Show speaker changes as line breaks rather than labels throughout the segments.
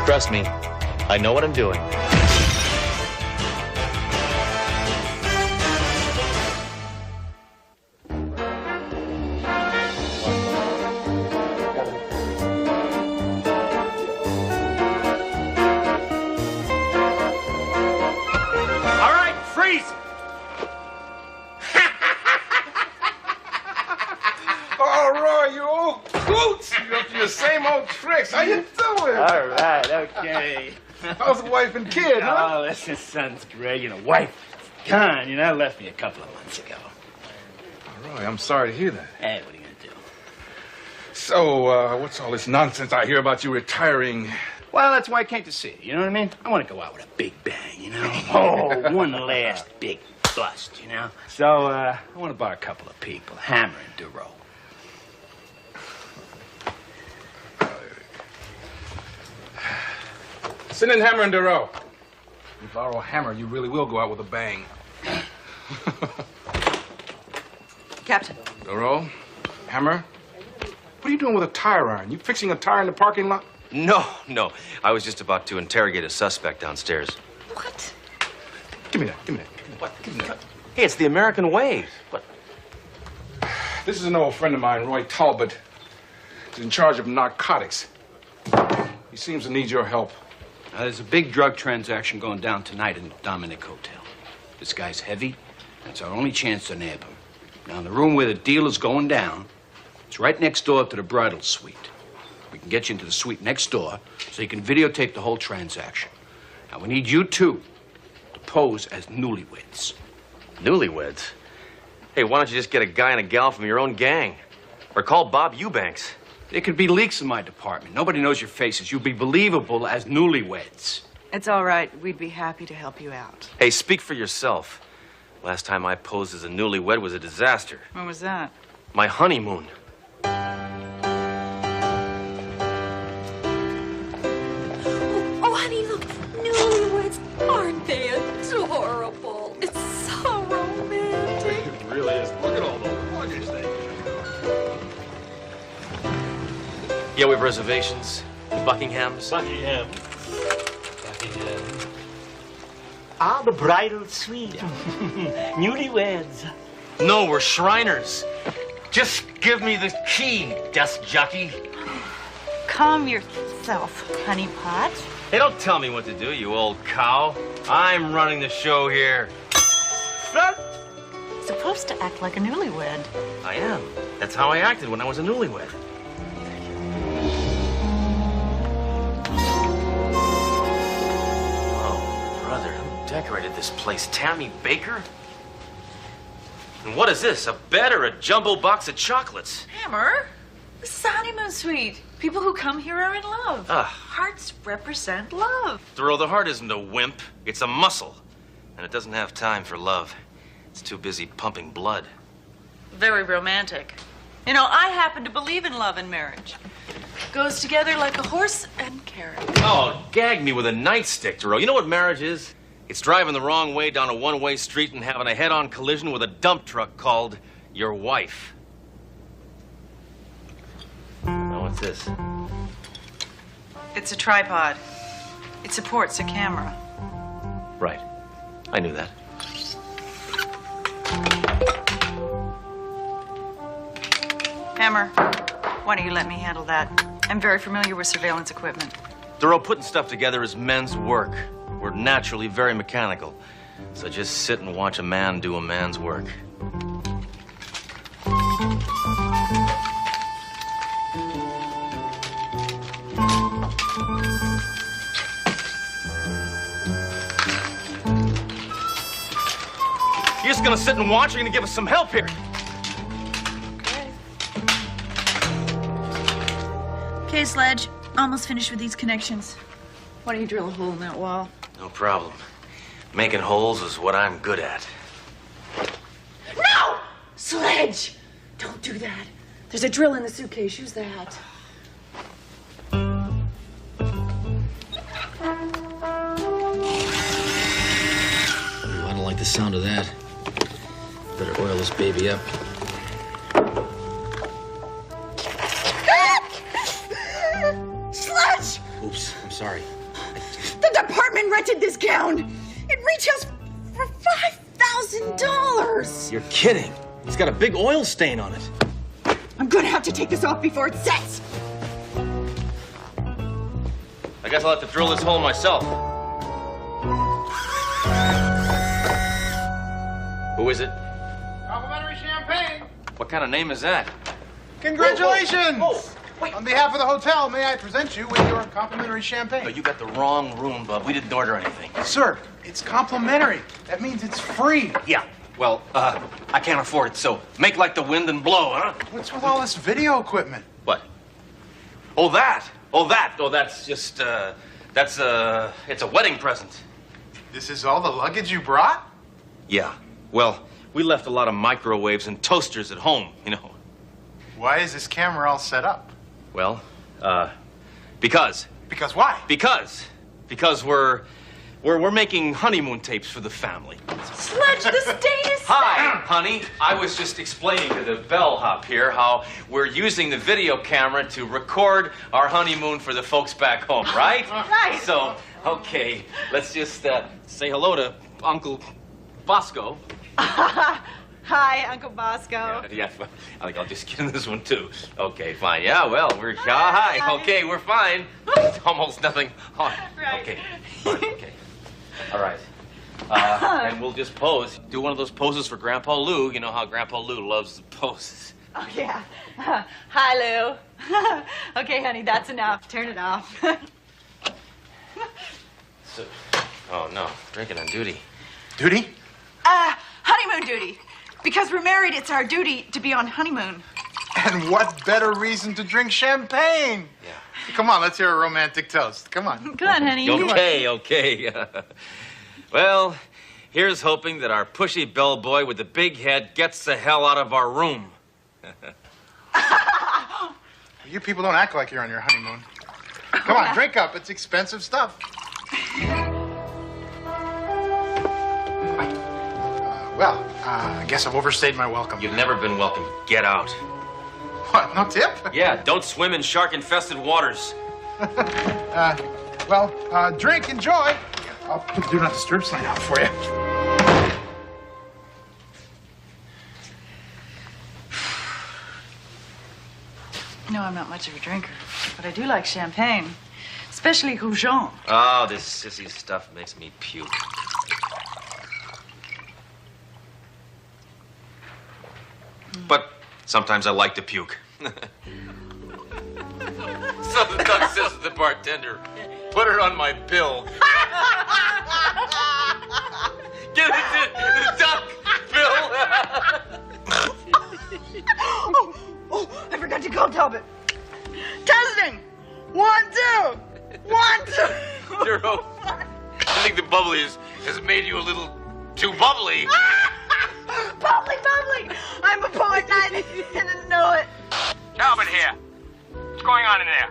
Trust me, I know what I'm doing.
How you doing?
All right, okay.
How's the wife and kid, huh?
Oh, listen, son's great. You know, wife, gone. You know, left me a couple of months ago.
All right, I'm sorry to hear that.
Hey, what are you gonna do?
So, what's all this nonsense I hear about you retiring?
Well, that's why I came to see you. You know what I mean? I want to go out with a big bang, you know? Oh, one last big bust, you know? So, I want to bar a couple of people, Hammer and Duro.
Send in Hammer and Duro. You borrow a hammer, you really will go out with a bang.
Captain.
Duro, Hammer, what are you doing with a tire iron? You fixing a tire in the parking lot?
No. I was just about to interrogate a suspect downstairs.
What?
Give me that.
What? Give me that. Hey, it's the American way. What?
This is an old friend of mine, Roy Talbot. He's in charge of narcotics. He seems to need your help.
There's a big drug transaction going down tonight in the Dominic Hotel. This guy's heavy. That's our only chance to nab him. Now, in the room where the deal is going down, it's right next door to the bridal suite. We can get you into the suite next door so you can videotape the whole transaction. Now, we need you two to pose as newlyweds.
Newlyweds? Hey, why don't you just get a guy and a gal from your own gang? Or call Bob Eubanks.
There could be leaks in my department. Nobody knows your faces. You'll be believable as newlyweds.
It's all right. We'd be happy to help you out.
Hey, speak for yourself. Last time I posed as a newlywed was a disaster.
When was that?
My honeymoon.
Oh, honey, look. Newlyweds. Aren't they adorable? It's so romantic.
It really is. Look at all the luggage they
Yeah, we have reservations. Buckingham's.
Buckingham. Ah, the bridal suite. Newlyweds.
No, we're Shriners. Just give me the key, desk jockey.
Calm yourself, honey pot.
Hey, don't tell me what to do, you old cow. I'm running the show here.
Front. Supposed to act like a newlywed.
I am. That's how I acted when I was a newlywed. Decorated this place, Tammy Baker? And what is this, a bed or a jumbo box of chocolates?
Hammer, this is a honeymoon suite. People who come here are in love.
Ah.
Hearts represent love.
Thoreau, the heart isn't a wimp, it's a muscle. And it doesn't have time for love. It's too busy pumping blood.
Very romantic. You know, I happen to believe in love and marriage. Goes together like a horse and carrot.
Oh, gag me with a nightstick, Thoreau. You know what marriage is? It's driving the wrong way down a one-way street and having a head-on collision with a dump truck called your wife. Now, what's this?
It's a tripod. It supports a camera.
Right. I knew that.
Hammer, why don't you let me handle that? I'm very familiar with surveillance equipment.
Thoreau, putting stuff together is men's work. We're naturally very mechanical. So just sit and watch a man do a man's work. You're just gonna sit and watch, or you're gonna give us some help here?
Okay, Sledge. Almost finished with these connections. Why don't you drill a hole in that wall?
No problem. Making holes is what I'm good at.
No! Sledge! Don't do that. There's a drill in the suitcase. Use that.
I don't like the sound of that. Better oil this baby up.
Sledge!
Oops, I'm sorry.
The department rented this gown. It retails for $5,000.
You're kidding. It's got a big oil stain on it.
I'm gonna have to take this off before it sets.
I guess I'll have to drill this hole myself. Who is it?
Complimentary champagne.
What kind of name is that?
Congratulations!
Whoa, whoa. Wait.
On behalf of the hotel, may I present you with your complimentary champagne?
No, you got the wrong room, bub. We didn't order anything.
Sir, it's complimentary. That means it's free.
Yeah. Well, I can't afford it, so make like the wind and blow, huh?
What's with all this video equipment?
What? Oh, that. Oh, that. Oh, that's just, it's a wedding present.
This is all the luggage you brought?
Yeah. Well, we left a lot of microwaves and toasters at home, you know.
Why is this camera all set up?
Well, because.
Because why?
Because we're making honeymoon tapes for the family.
Sledge, the stain is
Hi, honey. I was just explaining to the bellhop here how we're using the video camera to record our honeymoon for the folks back home, right?
Right.
So, okay, let's just say hello to Uncle Bosco.
Hi, Uncle Bosco.
Yeah, I think I'll just get in this one too. Okay, fine. Yeah, well, we're hi. Okay, we're fine. It's almost nothing on.
Right.
Okay. Fine, okay. All right. And we'll just pose. Do one of those poses for Grandpa Lou. You know how Grandpa Lou loves the poses.
Oh, yeah. Hi, Lou. Okay, honey, that's enough. Turn it off.
So, oh no, drinking on duty.
Duty?
Honeymoon duty. Because we're married, it's our duty to be on honeymoon.
And what better reason to drink champagne?
Yeah.
Come on, let's hear a romantic toast. Come on.
Go on, honey.
Okay. Well, here's hoping that our pushy bellboy with the big head gets the hell out of our room.
You people don't act like you're on your honeymoon. Come on, drink up. It's expensive stuff. I guess I've overstayed my welcome.
You've never been welcome. Get out.
What, no tip?
Yeah, don't swim in shark-infested waters.
Drink, enjoy. I'll put the do not disturb sign out for you.
No, I'm not much of a drinker, but I do like champagne, especially Rougon.
Oh, this sissy stuff makes me puke. But sometimes I like to puke. So the duck says to the bartender, put it on my bill. Get it to the duck bill.
Oh, I forgot to call Talbot. Testing. 1, 2. 1, 2.
Zero. I think the bubbly has made you a little too bubbly.
Bubbly. I'm a poet and I didn't know it.
Talbot here. What's going on in there?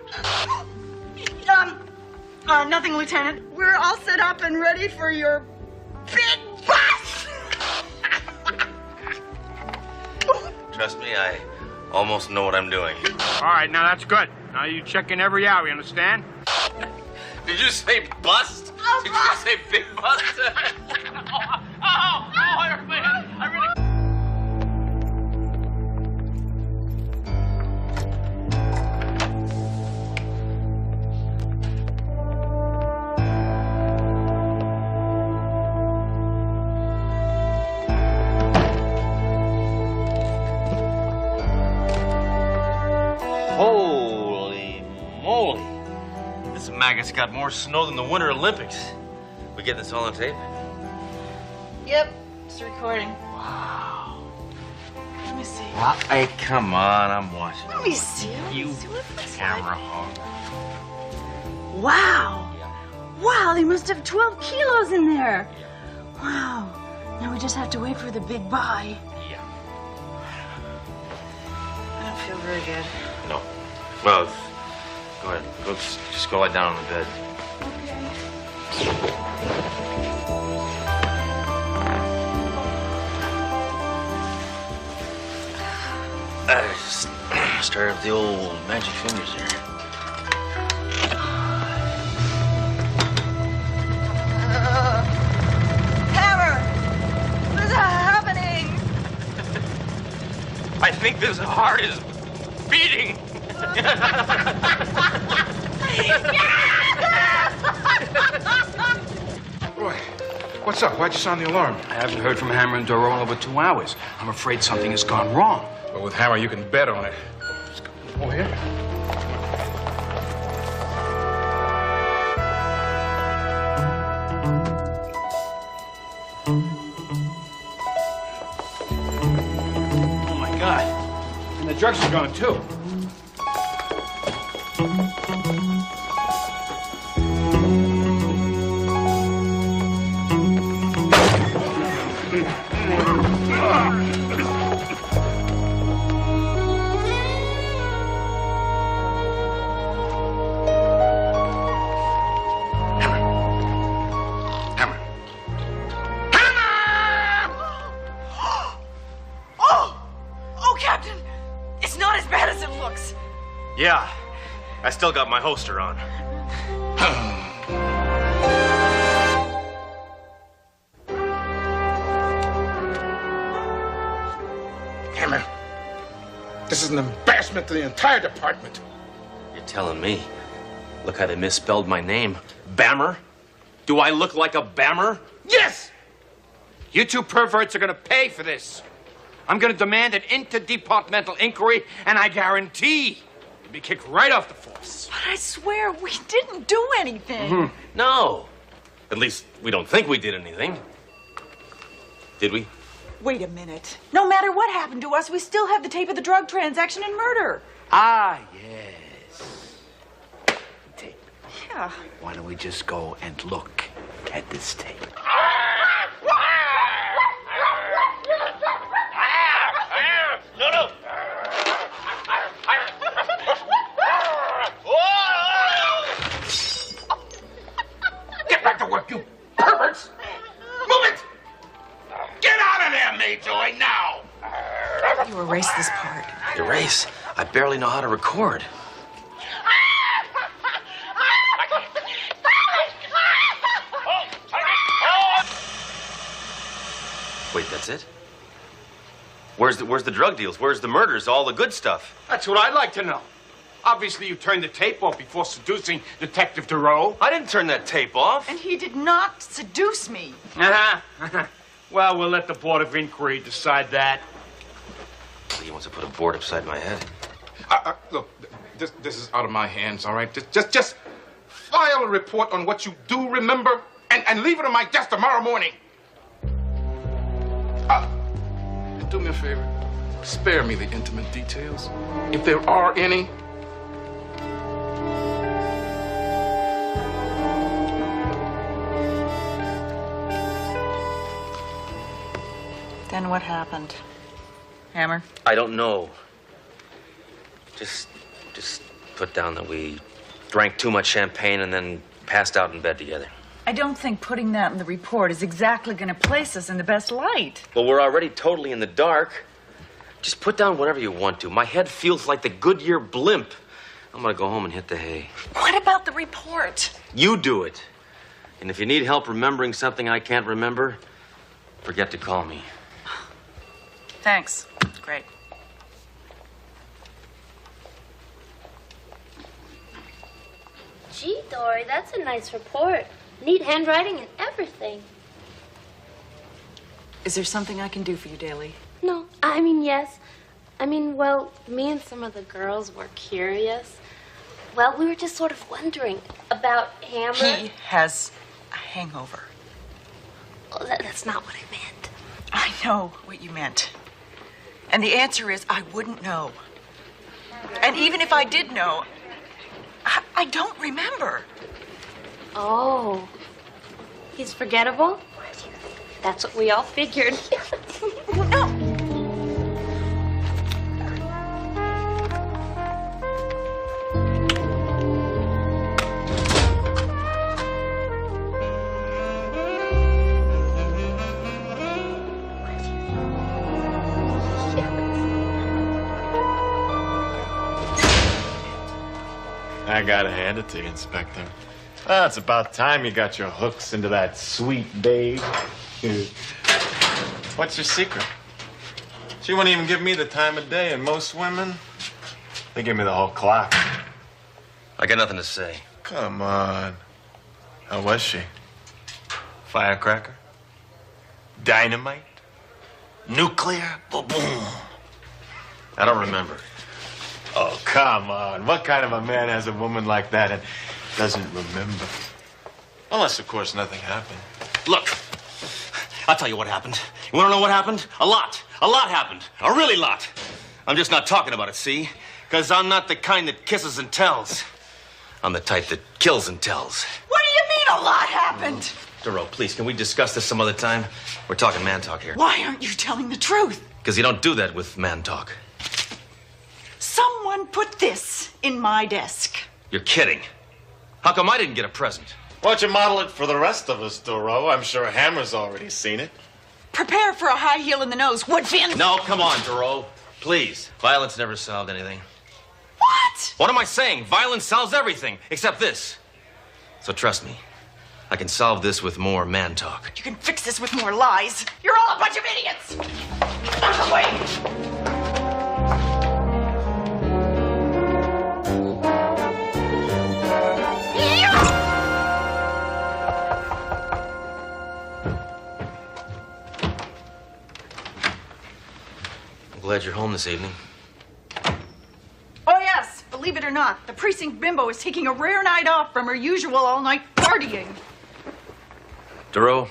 Nothing, Lieutenant. We're all set up and ready for your big bus.
Trust me, I almost know what I'm doing.
All right, now that's good. Now you check in every hour, you understand?
Did you say bust? Did you say big bust? Man. I really... Holy moly. This maggot's got more snow than the Winter Olympics. We get this all on tape?
Yep, it's recording. Wow. Let me see.
Well, hey, come on, I'm watching.
Let me see.
You camera hog.
Wow. Wow, they must have 12 kilos in there. Wow. Now we just have to wait for the big buy.
Yeah.
I don't feel very good.
No. Well, go ahead. Just go lie down on the bed. I just started with the old magic fingers here. think this heart is beating?
Roy, what's up? Why'd you sound the alarm?
I haven't heard from Hammer and Doral over 2 hours. I'm afraid something has gone wrong.
Well, with Hammer, you can bet on it. Over here.
Oh, my God. And the drugs are gone, too.
Yeah, I still got my holster on.
Hammer, this is an embarrassment to the entire department.
You're telling me? Look how they misspelled my name. Bammer? Do I look like a bammer?
Yes! You two perverts are gonna pay for this. I'm gonna demand an interdepartmental inquiry, and I guarantee you'll be kicked right off the force.
But I swear we didn't do anything.
No. At least we don't think we did anything. Did we?
Wait a minute. No matter what happened to us, we still have the tape of the drug transaction and murder.
Ah, yes. Tape.
Yeah.
Why don't we just go and look at this tape?
No.
Get back to work, you perverts! Move it! Get out of there, Mayjoy, now!
You erased this part.
Erase? I barely know how to record. Wait, that's it? Where's the drug deals? Where's the murders? All the good stuff?
That's what I'd like to know. Obviously, you turned the tape off before seducing Detective Duro.
I didn't turn that tape off.
And he did not seduce me.
Uh-huh. Well, we'll let the Board of Inquiry decide that.
He wants to put a board upside my head.
Look, this is out of my hands, all right? Just file a report on what you do remember and leave it on my desk tomorrow morning. And do me a favor. Spare me the intimate details, if there are any.
Then what happened? Hammer?
I don't know. Just put down that we drank too much champagne and then passed out in bed together.
I don't think putting that in the report is exactly going to place us in the best light.
Well, we're already totally in the dark. Just put down whatever you want to. My head feels like the Goodyear blimp. I'm gonna go home and hit the hay.
What about the report?
You do it. And if you need help remembering something I can't remember, forget to call me.
Thanks. Great.
Gee, Dory, that's a nice report. Neat handwriting and everything.
Is there something I can do for you, Daly?
No, I mean, yes. I mean, well, me and some of the girls were curious. Well, we were just sort of wondering about Hammer.
He has a hangover.
Oh, that's not what I meant.
I know what you meant. And the answer is I wouldn't know. And even if I did know, I don't remember.
Oh. He's forgettable? That's what we all figured.
No.
I gotta hand it to you, Inspector. Well, it's about time you got your hooks into that sweet babe. What's your secret? She wouldn't even give me the time of day, and most women, they give me the whole clock.
I got nothing to say.
Come on. How was she? Firecracker? Dynamite? Nuclear? Boom.
I don't remember.
Oh, come on. What kind of a man has a woman like that and doesn't remember? Unless, of course, nothing happened.
Look, I'll tell you what happened. You want to know what happened? A lot. A lot happened. A really lot. I'm just not talking about it, see? Because I'm not the kind that kisses and tells. I'm the type that kills and tells.
What do you mean a lot happened?
Duro, please, can we discuss this some other time? We're talking man talk here.
Why aren't you telling the truth?
Because you don't do that with man talk.
Someone put this in my desk.
You're kidding. How come I didn't get a present?
Why don't you model it for the rest of us, Duro? I'm sure Hammer's already seen it.
Prepare for a high heel in the nose, Woodfin.
No, come on, Duro. Please. Violence never solved anything.
What?
What am I saying? Violence solves everything, except this. So trust me, I can solve this with more man talk.
You can fix this with more lies. You're all a bunch of idiots. Out of the way.
Glad you're home this evening.
Oh, yes. Believe it or not, the precinct bimbo is taking a rare night off from her usual all-night partying.
Duro,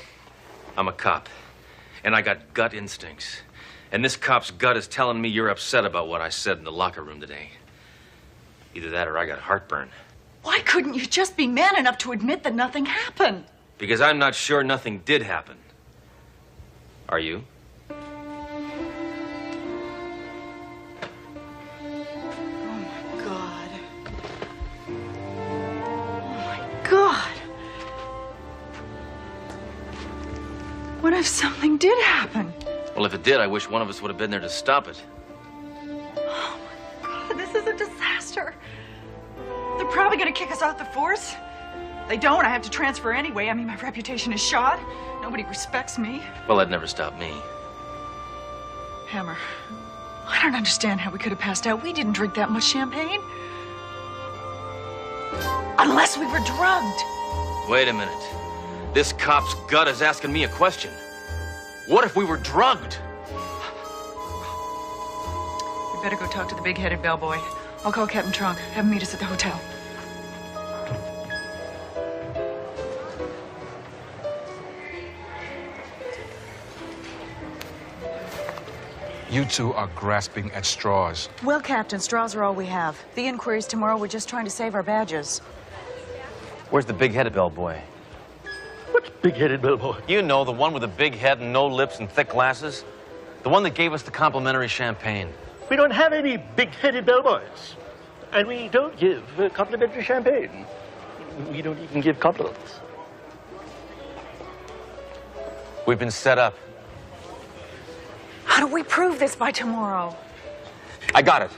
I'm a cop, and I got gut instincts. And this cop's gut is telling me you're upset about what I said in the locker room today. Either that or I got heartburn.
Why couldn't you just be man enough to admit that nothing happened?
Because I'm not sure nothing did happen. Are you?
God. What if something did happen?
Well, if it did, I wish one of us would have been there to stop it.
Oh, my God, this is a disaster. They're probably going to kick us out the force. If they don't, I have to transfer anyway. I mean, my reputation is shot. Nobody respects me.
Well, that never stopped me.
Hammer, I don't understand how we could have passed out. We didn't drink that much champagne. Unless we were drugged.
Wait a minute. This cop's gut is asking me a question. What if we were drugged?
We better go talk to the big-headed bellboy. I'll call Captain Trunk. Have him meet us at the hotel.
You two are grasping at straws.
Well, Captain, straws are all we have. The inquiry's tomorrow. We're just trying to save our badges.
Where's the big-headed bellboy?
What's big-headed bellboy?
You know, the one with the big head and no lips and thick glasses? The one that gave us the complimentary champagne.
We don't have any big-headed bellboys. And we don't give complimentary champagne. We don't even give compliments.
We've been set up.
How do we prove this by tomorrow?
I got it.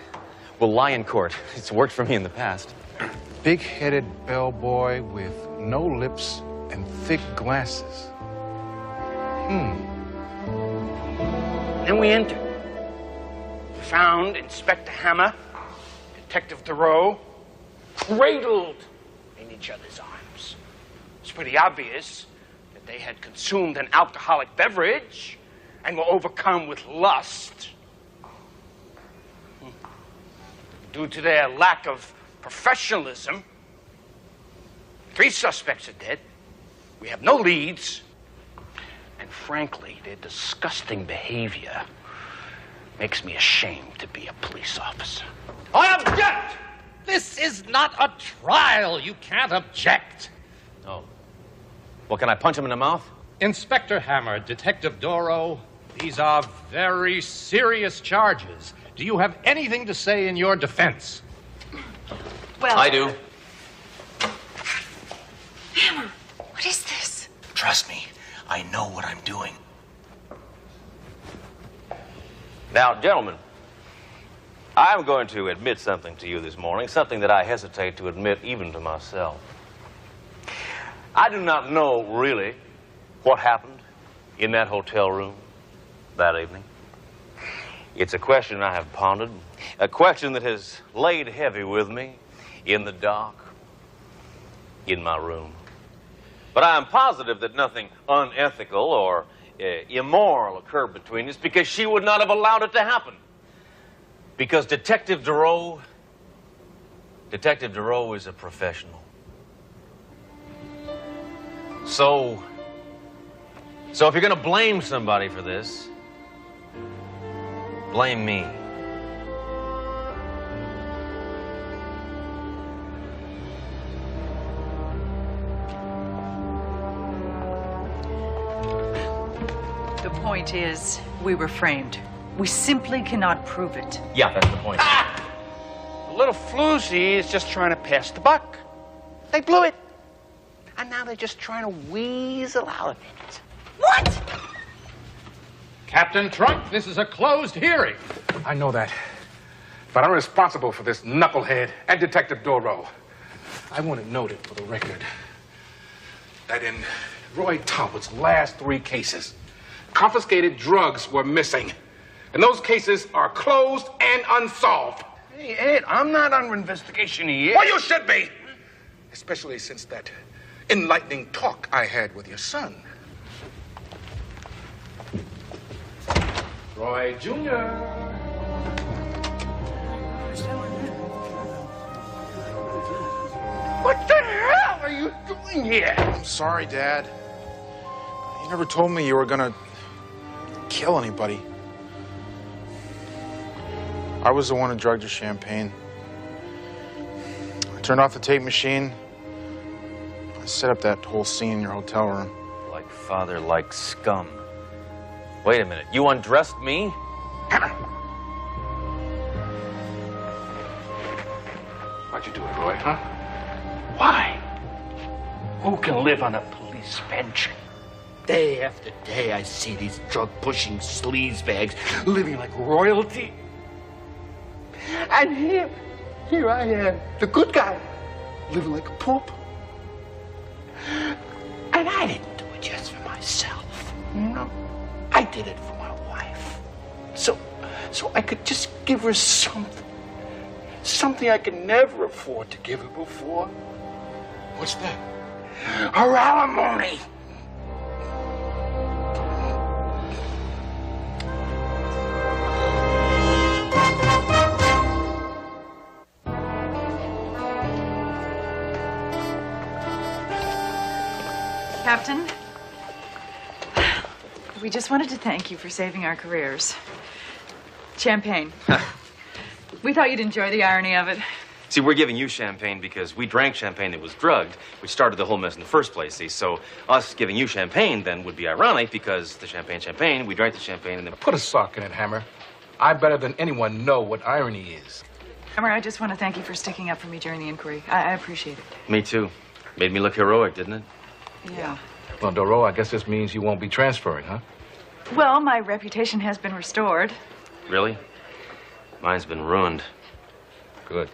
We'll lie in court. It's worked for me in the past.
Big-headed bellboy with no lips and thick glasses.
Then we entered. Found Inspector Hammer, Detective Thoreau, cradled in each other's arms. It's pretty obvious that they had consumed an alcoholic beverage and were overcome with lust. Due to their lack of professionalism, 3 suspects are dead. We have no leads. And frankly, their disgusting behavior makes me ashamed to be a police officer.
I object! This is not a trial. You can't object.
Oh. Well, can I punch him in the mouth?
Inspector Hammer, Detective Doro, these are very serious charges. Do you have anything to say in your defense?
Well,
I do.
Hammer, what is this?
Trust me, I know what I'm doing.
Now, gentlemen, I'm going to admit something to you this morning, something that I hesitate to admit even to myself. I do not know really what happened in that hotel room that evening.
It's a question I have pondered, a question that has laid heavy with me in the dark, in my room. But I am positive that nothing unethical or immoral occurred between us because she would not have allowed it to happen. Because Detective Duro is a professional. So if you're going to blame somebody for this, blame me.
The point is, we were framed. We simply cannot prove it.
Yeah, that's the point.
The little floozy is just trying to pass the buck. They blew it. And now they're just trying to weasel out of it.
What?
Captain Trunk, this is a closed hearing.
I know that. But I'm responsible for this knucklehead and Detective Doro. I want it noted for the record that in Roy Talbot's last 3 cases, confiscated drugs were missing. And those cases are closed and unsolved.
Hey, Ed, I'm not under investigation here.
Well, you should be. Especially since that enlightening talk I had with your son. Roy Jr.
What the hell are you doing here?
I'm sorry, Dad. You never told me you were gonna kill anybody. I was the one who drugged your champagne. I turned off the tape machine. I set up that whole scene in your hotel room.
Like father, like scum. Wait a minute, you undressed me?
Hammer! Why'd you do it, Roy, huh?
Why? Who can live on a police pension? Day after day, I see these drug-pushing sleazebags living like royalty. And here I am, the good guy, living like a poop. And I didn't do it just for myself. No, I did it for my wife. So I could just give her something I could never afford to give her before.
What's that?
Her alimony.
Captain, we just wanted to thank you for saving our careers. Champagne. We thought you'd enjoy the irony of it.
See, we're giving you champagne because we drank champagne that was drugged, which started the whole mess in the first place, see? So us giving you champagne then would be ironic because the champagne, we drank the champagne and then...
Put a sock in it, Hammer. I better than anyone know what irony is.
Hammer, I just want to thank you for sticking up for me during the inquiry. I appreciate it.
Me too. Made me look heroic, didn't it?
Yeah.
Well, Doro, I guess this means you won't be transferring, huh?
Well, my reputation has been restored.
Really? Mine's been ruined.
Good.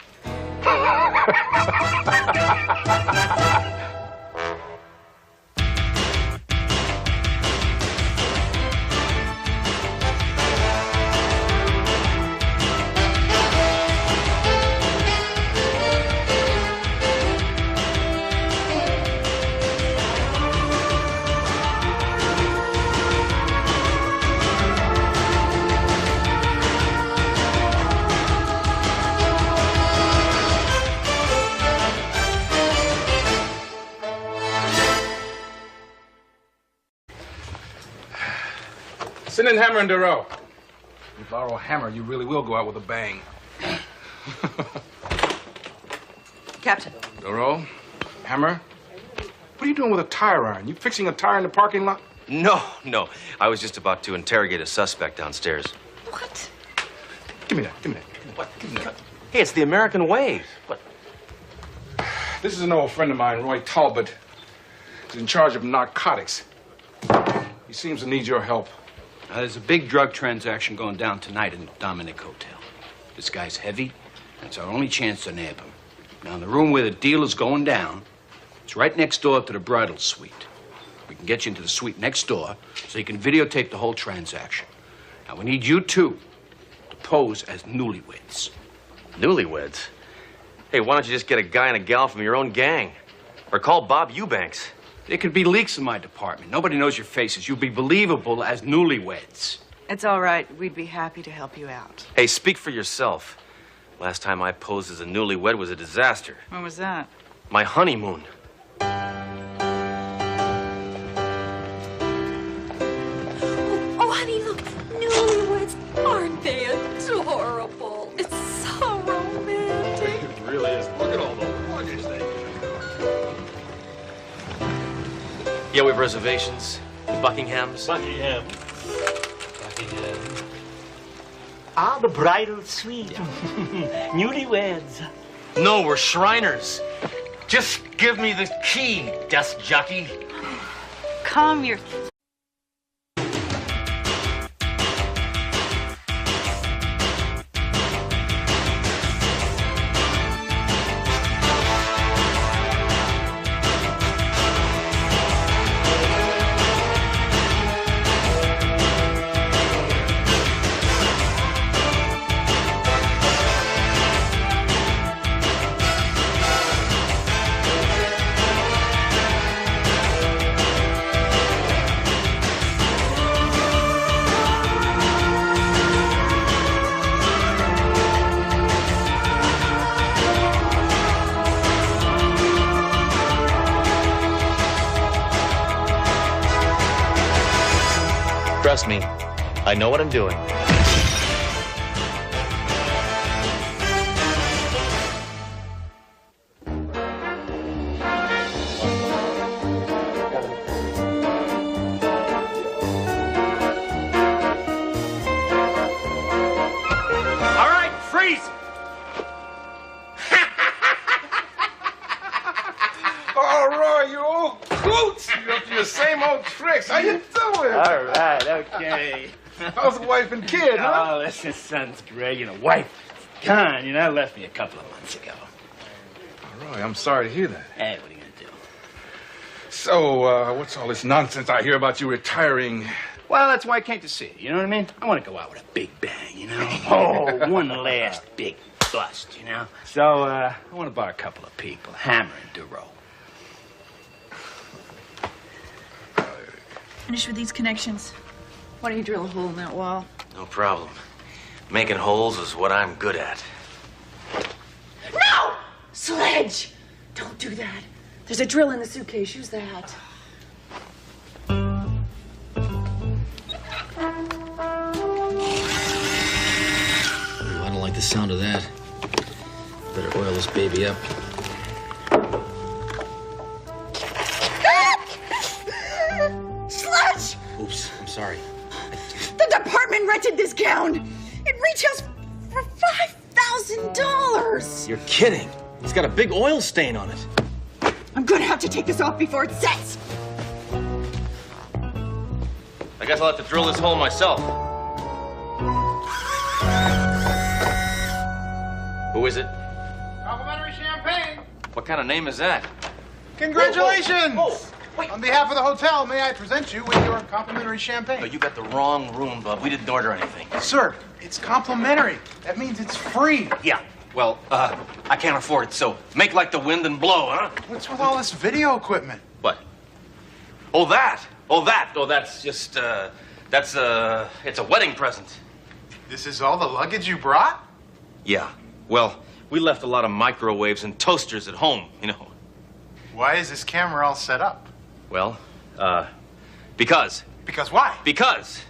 Send in Hammer and Duro. You borrow a hammer, you really will go out with a bang.
Captain.
Duro, Hammer, what are you doing with a tire iron? You fixing a tire in the parking lot?
No. I was just about to interrogate a suspect downstairs.
What?
Give me that.
What? Hey, it's the American way. What?
This is an old friend of mine, Roy Talbot. He's in charge of narcotics. He seems to need your help.
There's a big drug transaction going down tonight in the Dominic Hotel. This guy's heavy, and it's our only chance to nab him. Now, in the room where the deal is going down, it's right next door to the bridal suite. We can get you into the suite next door so you can videotape the whole transaction. Now, we need you two pose as newlyweds.
Newlyweds? Hey, why don't you just get a guy and a gal from your own gang? Or call Bob Eubanks.
There could be leaks in my department. Nobody knows your faces. You'll be believable as newlyweds.
It's all right. We'd be happy to help you out.
Hey, speak for yourself. Last time I posed as a newlywed was a disaster.
When was that?
My honeymoon.
Oh, honey, look, newlyweds. Aren't they adorable? It's so romantic.
It really is. Look at all the luggage they
Yeah, we have reservations. Buckingham's.
Buckingham. Ah, the bridal suite. Newlyweds.
No, we're Shriners. Just give me the key, desk jockey.
Calm your...
Trust me, I know what I'm doing.
All right, freeze! Oh, Roy, you old coots! You're up to your same old tricks. How you doing?
All right, okay.
How's the wife and kid, huh?
Oh, listen, son's great. You know, wife, gone. You know, left me a couple of months ago.
Oh, Roy, I'm sorry to hear that.
Hey, what are you gonna do?
So, what's all this nonsense I hear about you retiring?
Well, that's why I came to see you. You know what I mean? I want to go out with a big bang, you know? Oh, one last big bust, you know? So, I want to bar a couple of people, Hammer and Duro.
Finish with these connections. Why don't you drill a hole in that wall?
No problem. Making holes is what I'm good at.
No! Sledge! Don't do that. There's a drill in the suitcase. Use that.
Ooh, I don't like the sound of that. Better oil this baby up.
Sledge!
Oops, I'm sorry.
The department rented this gown. It retails for $5,000.
You're kidding. It's got a big oil stain on it.
I'm gonna have to take this off before it sets.
I guess I'll have to drill this hole myself. Who is it?
Complimentary champagne.
What kind of name is that?
Congratulations! On behalf of the hotel, may I present you with your complimentary champagne?
Oh, you got the wrong room, bub. We didn't order anything.
Sir, it's complimentary. That means it's free.
Yeah. Well, I can't afford it, so make like the wind and blow, huh?
What's with all this video equipment?
What? Oh, that. Oh, that. Oh, that's just, it's a wedding present.
This is all the luggage you brought?
Yeah. Well, we left a lot of microwaves and toasters at home, you know.
Why is this camera all set up?
Well, because.
Because why?
Because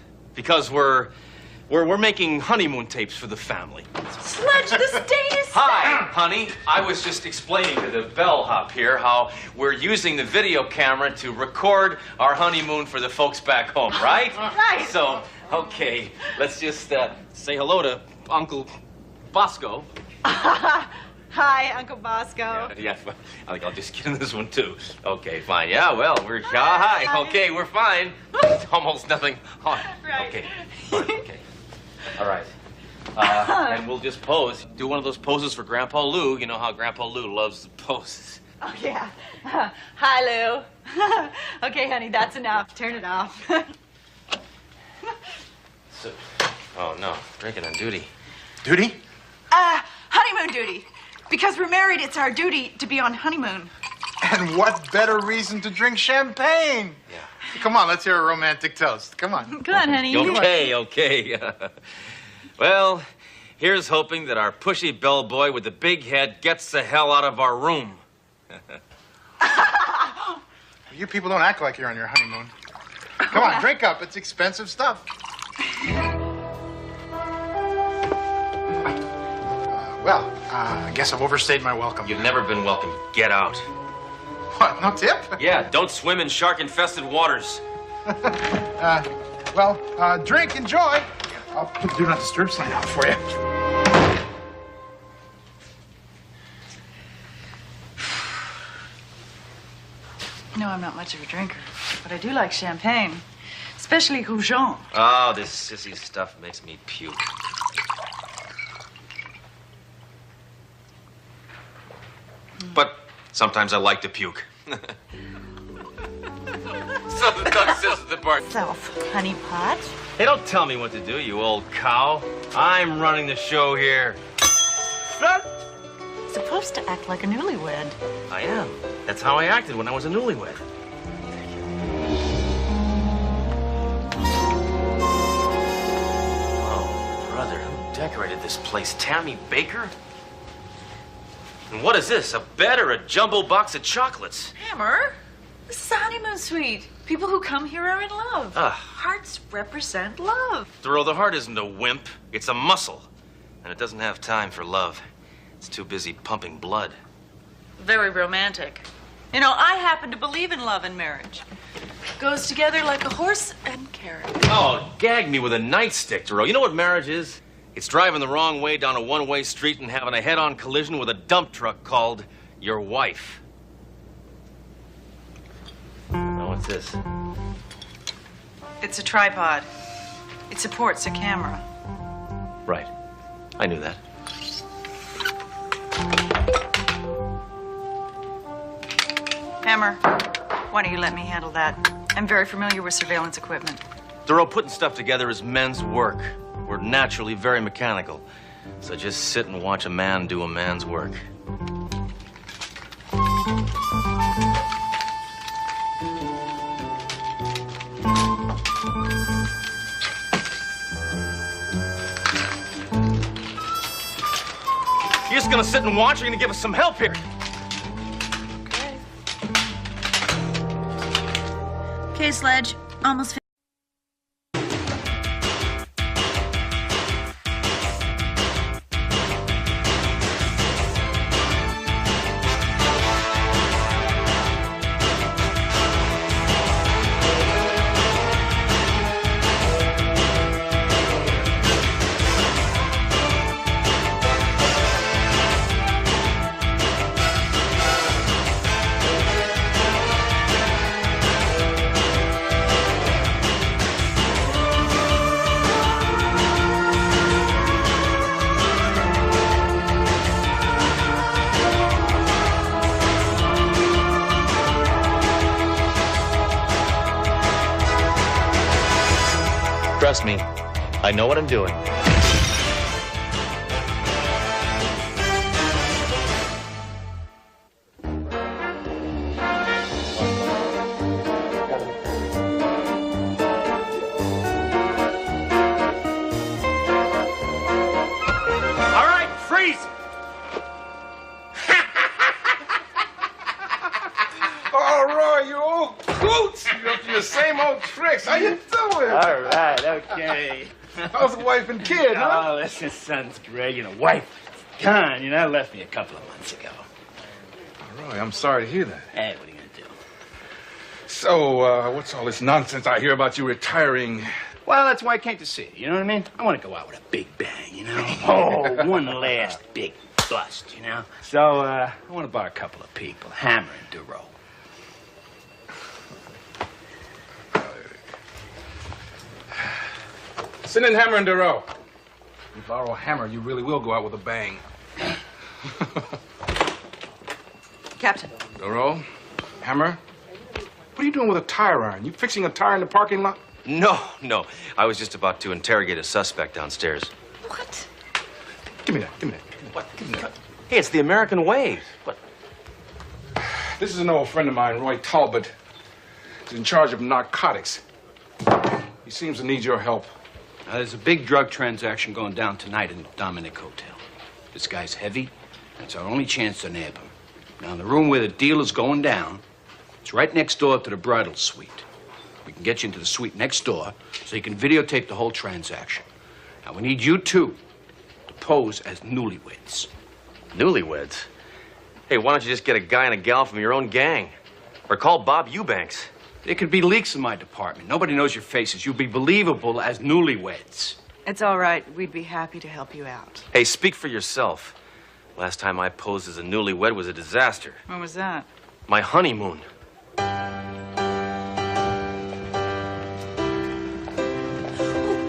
we're making honeymoon tapes for the family.
Sledge, the stain is
Hi, honey. I was just explaining to the bellhop here how we're using the video camera to record our honeymoon for the folks back home, right?
Right.
So, okay, let's just say hello to Uncle Bosco.
Hi, Uncle Bosco.
Yeah, I think I'll just get in this one too. Okay, fine. Yeah, well, we're hi. Okay, we're fine. It's almost nothing. Right. Okay. Fine, okay. All right. And we'll just pose. Do one of those poses for Grandpa Lou. You know how Grandpa Lou loves the poses.
Oh, yeah. Hi, Lou. Okay, honey, that's enough. Turn it off.
So, oh no, drinking on duty.
Duty?
Honeymoon duty. Because we're married, it's our duty to be on honeymoon.
And what better reason to drink champagne? Yeah. Come on, let's hear a romantic toast. Come on.
Come on, honey. You do it.
Okay. Well, here's hoping that our pushy bellboy with the big head gets the hell out of our room.
You people don't act like you're on your honeymoon. Come on, drink up. It's expensive stuff. Well, I guess I've overstayed my welcome.
You've never been welcome. Get out.
What, no tip?
Yeah, don't swim in shark-infested waters.
Drink, enjoy. I'll put the Do Not Disturb sign out for you.
No, I'm not much of a drinker, but I do like champagne, especially Rougon.
Oh, this sissy stuff makes me puke. But sometimes I like to puke. So the duck says at the bar.
Self, honey pot.
Hey, don't tell me what to do, you old cow. I'm running the show here.
Supposed to act like a newlywed.
I am. That's how I acted when I was a newlywed. Oh, brother, who decorated this place? Tammy Baker? And what is this, a bed or a jumbo box of chocolates?
Hammer, this is a honeymoon suite. People who come here are in love.
Ah.
Hearts represent love.
Thoreau, the heart isn't a wimp. It's a muscle. And it doesn't have time for love. It's too busy pumping blood.
Very romantic. You know, I happen to believe in love and marriage. Goes together like a horse and carrot.
Oh, gag me with a nightstick, Thoreau. You know what marriage is? It's driving the wrong way down a one-way street and having a head-on collision with a dump truck called your wife. Now, what's this?
It's a tripod. It supports a camera.
Right. I knew that.
Hammer, why don't you let me handle that? I'm very familiar with surveillance equipment.
Thoreau, putting stuff together is men's work. We're naturally very mechanical. So just sit and watch a man do a man's work. You're just gonna sit and watch, or you're gonna give us some help here?
Okay, Sledge. Almost
Trust me, I know what I'm doing. All right, freeze!
Oh, Roy, you old coots! You're up to your same old tricks. How you doing?
All right, okay.
How's the wife and kid, huh?
Oh, listen, son's great. You know, wife, gone. You know, left me a couple of months ago.
Oh, Roy, I'm sorry to hear that.
Hey, what are you gonna do?
So, what's all this nonsense I hear about you retiring?
Well, that's why I came to see you. You know what I mean? I want to go out with a big bang, you know? Oh, one last big bust, you know? So, I want to bar a couple of people, Hammer and Duro.
Send in Hammer and Duro. If you borrow a hammer, you really will go out with a bang.
Captain.
Duro, Hammer, what are you doing with a tire iron? You fixing a tire in the parking lot?
No. I was just about to interrogate a suspect downstairs.
What?
Give me that. Give me that.
What? Give me that. Hey, it's the American way. What?
This is an old friend of mine, Roy Talbot. He's in charge of narcotics. He seems to need your help.
There's a big drug transaction going down tonight in the Dominic Hotel. This guy's heavy, and it's our only chance to nab him. Now, in the room where the deal is going down, it's right next door to the bridal suite. We can get you into the suite next door so you can videotape the whole transaction. Now, we need you two to pose as newlyweds.
Newlyweds? Hey, why don't you just get a guy and a gal from your own gang? Or call Bob Eubanks.
There could be leaks in my department. Nobody knows your faces. You'll be believable as newlyweds.
It's all right. We'd be happy to help you out.
Hey, speak for yourself. Last time I posed as a newlywed was a disaster.
When was that?
My honeymoon.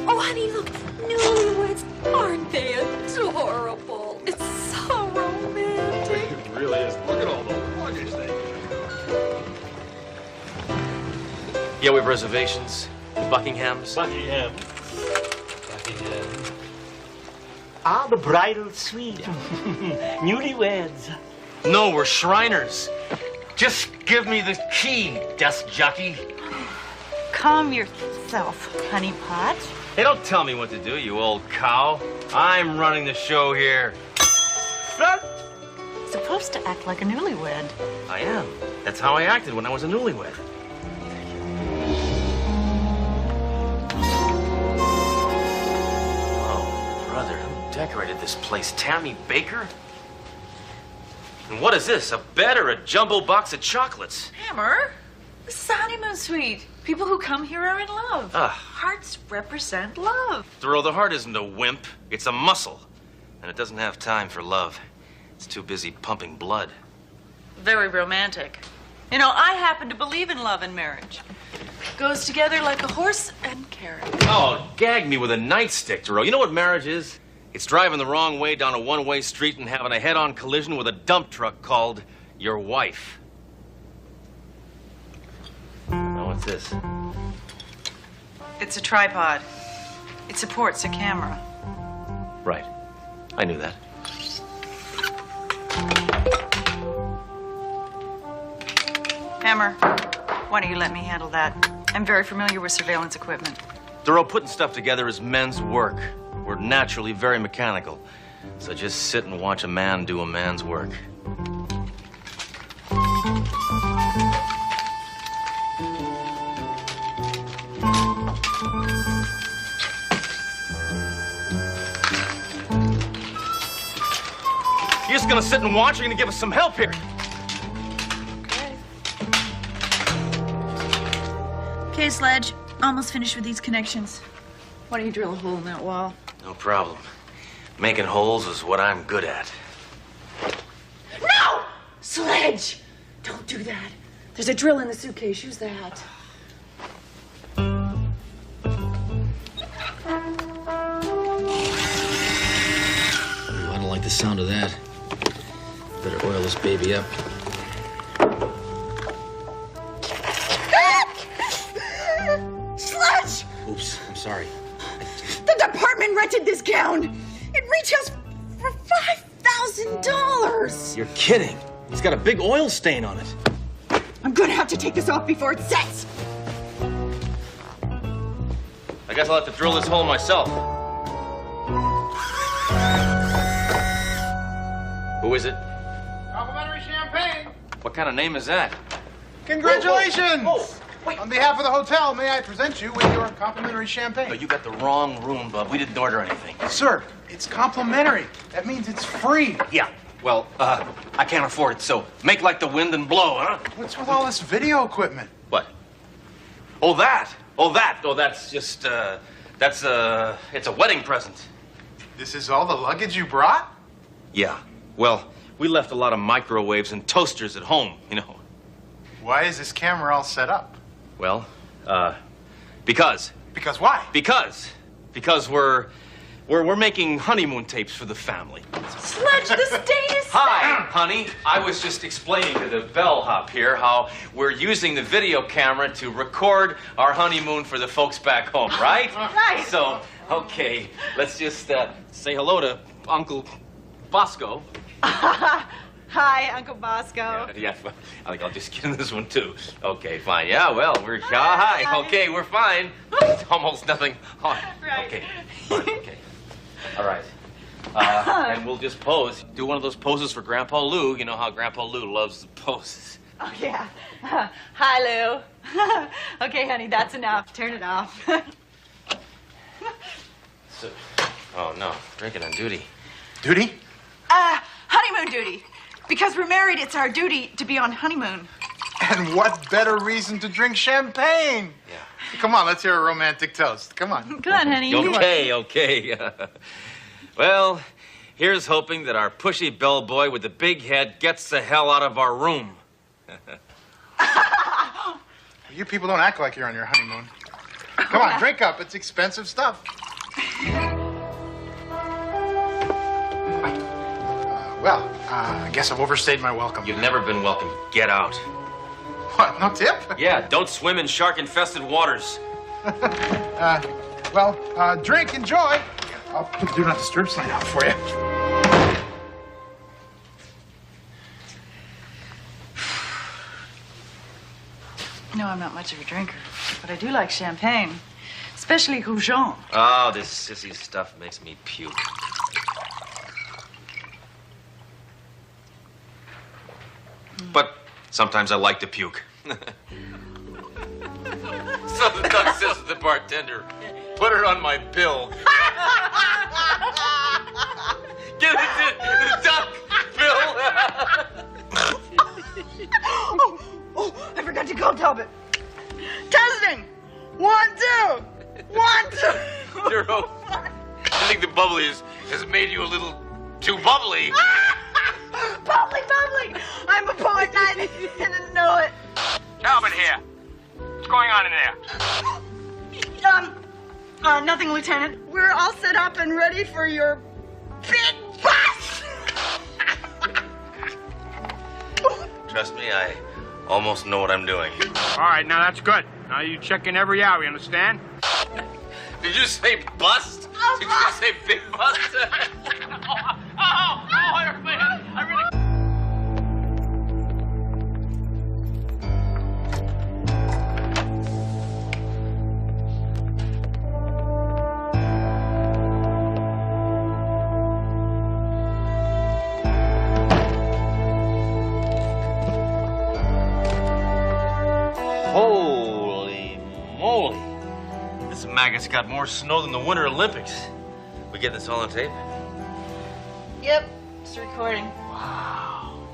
Oh, honey, look. Newlyweds. Aren't they adorable? It's so romantic.
It really is. Look at all the luggage they
Yeah, we have reservations. Buckingham's.
Buckingham. Ah, the bridal suite. Newlyweds.
No, we're Shriners. Just give me the key, desk jockey.
Calm yourself, honey pot.
Hey, don't tell me what to do, you old cow. I'm running the show here.
Supposed to act like a newlywed.
I am. That's how I acted when I was a newlywed. Oh, brother, who decorated this place? Tammy Baker? And what is this, a bed or a jumbo box of chocolates?
Hammer, this is a honeymoon suite. People who come here are in love.
Ah.
Hearts represent love.
Thoreau, the heart isn't a wimp. It's a muscle. And it doesn't have time for love. It's too busy pumping blood.
Very romantic. You know, I happen to believe in love and marriage. Goes together like a horse and carrot.
Oh, gag me with a nightstick, Thoreau. You know what marriage is? It's driving the wrong way down a one-way street and having a head-on collision with a dump truck called your wife. Now, what's this?
It's a tripod. It supports a camera.
Right. I knew that.
Hammer, why don't you let me handle that? I'm very familiar with surveillance equipment.
Thoreau, putting stuff together is men's work. We're naturally very mechanical. So just sit and watch a man do a man's work. You're just gonna sit and watch, or you're gonna give us some help here?
Okay, Sledge. Almost finished with these connections. Why don't you drill a hole in that wall?
No problem. Making holes is what I'm good at.
No! Sledge! Don't do that. There's a drill in the suitcase. Use that.
I don't like the sound of that. Better oil this baby up.
Sledge!
Oops, I'm sorry.
The department rented this gown. It retails for $5,000.
You're kidding. It's got a big oil stain on it.
I'm gonna have to take this off before it sets.
I guess I'll have to drill this hole myself. Who is it?
Complimentary champagne.
What kind of name is that?
Congratulations!
Whoa, whoa. Wait.
On behalf of the hotel, may I present you with your complimentary champagne?
No, you got the wrong room, bub. We didn't order anything.
Sir, it's complimentary. That means it's free.
Yeah. Well, I can't afford it, so make like the wind and blow, huh?
What's with all this video equipment?
What? Oh, that. Oh, that. Oh, that's just, it's a wedding present.
This is all the luggage you brought?
Yeah. Well, we left a lot of microwaves and toasters at home, you know.
Why is this camera all set up?
Well, because.
Because why?
Because we're making honeymoon tapes for the family.
Sledge, this date is
Hi, honey. I was just explaining to the bellhop here how we're using the video camera to record our honeymoon for the folks back home, right?
Right.
So, okay, let's just say hello to
Uncle Bosco.
Hi, Uncle Bosco.
Yeah, I think I'll just get in this one too. Okay, fine. Yeah, well, we're hi. Okay, we're fine. It's almost nothing. Right. Okay, fine. Okay. All right. And we'll just pose. Do one of those poses for Grandpa Lou. You know how Grandpa Lou loves the poses.
Oh, yeah. Hi, Lou. Okay, honey, that's enough. Turn it off.
So, oh, no. Drinking on duty.
Duty?
Honeymoon duty. Because we're married, it's our duty to be on honeymoon.
And what better reason to drink champagne?
Yeah.
Come on, let's hear a romantic toast. Come on.
Come on, honey.
Okay. Well, here's hoping that our pushy bellboy with the big head gets the hell out of our room.
You people don't act like you're on your honeymoon. Come on, drink up. It's expensive stuff. Well, I guess I've overstayed my welcome.
You've never been welcome. Get out.
What, no tip?
Yeah, don't swim in shark-infested waters.
Drink, enjoy. I'll put the do not disturb sign out for you.
No, I'm not much of a drinker, but I do like champagne, especially Rougon.
Oh, this sissy stuff makes me puke. But sometimes I like to puke. So the duck says to the bartender, put it on my bill. Give it to the duck, Bill.
Oh, I forgot to call Talbot. Testing. 1, 2. 1, 2.
Duro, I think the bubbly has made you a little too bubbly.
Bubbly. I'm a poet and I didn't know it.
Talbot here. What's going on in there?
Nothing, Lieutenant. We're all set up and ready for your big bus.
Trust me, I almost know what I'm doing.
All right, now that's good. Now you check in every hour, you understand?
Did you say bust? Did you say big bust? I really... Holy moly. This maggot's got more snow than the Winter Olympics. We get this all on tape?
Yep, it's recording.